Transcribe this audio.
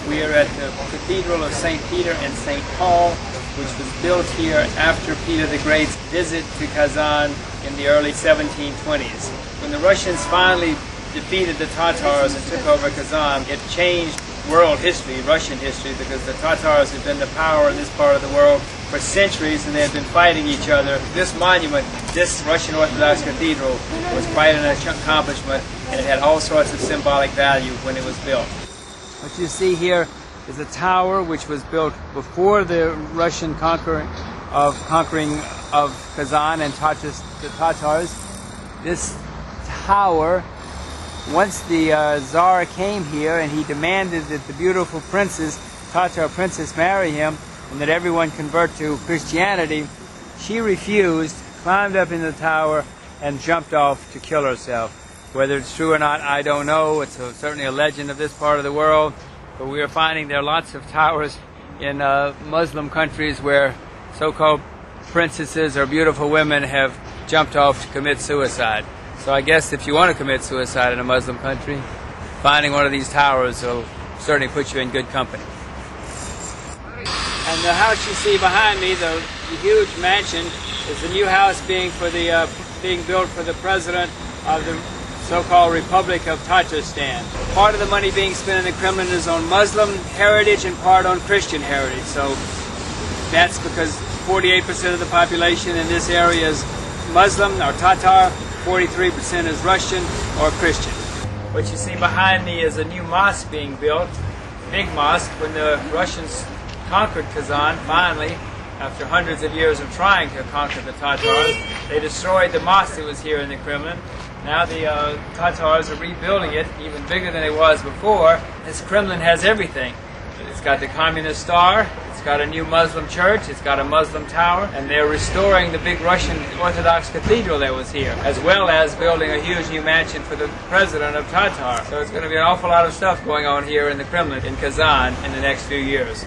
We are at the Cathedral of St. Peter and St. Paul, which was built here after Peter the Great's visit to Kazan in the early 1720s. When the Russians finally defeated the Tatars and took over Kazan, it changed world history, Russian history, because the Tatars had been the power in this part of the world for centuries and they had been fighting each other. This monument, this Russian Orthodox cathedral, was quite an accomplishment, and it had all sorts of symbolic value when it was built. What you see here is a tower which was built before the Russian conquering of Kazan and the Tatars. This tower, once the Tsar came here and he demanded that the beautiful princess, Tatar princess, marry him and that everyone convert to Christianity, she refused, climbed up in the tower, and jumped off to kill herself. Whether it's true or not, I don't know. It's certainly a legend of this part of the world. But we are finding there are lots of towers in Muslim countries where so-called princesses or beautiful women have jumped off to commit suicide. So I guess if you want to commit suicide in a Muslim country, finding one of these towers will certainly put you in good company. And the house you see behind me, the huge mansion, is the new house being built for the president of the so-called Republic of Tatarstan. Part of the money being spent in the Kremlin is on Muslim heritage and part on Christian heritage. So that's because 48% of the population in this area is Muslim or Tatar, 43% is Russian or Christian. What you see behind me is a new mosque being built, big mosque. When the Russians conquered Kazan, finally, after hundreds of years of trying to conquer the Tatars, they destroyed the mosque that was here in the Kremlin. Now the Tatars are rebuilding it, even bigger than it was before. This Kremlin has everything. It's got the communist star, it's got a new Muslim church, it's got a Muslim tower, and they're restoring the big Russian Orthodox cathedral that was here, as well as building a huge new mansion for the president of Tatar. So it's going to be an awful lot of stuff going on here in the Kremlin in Kazan in the next few years.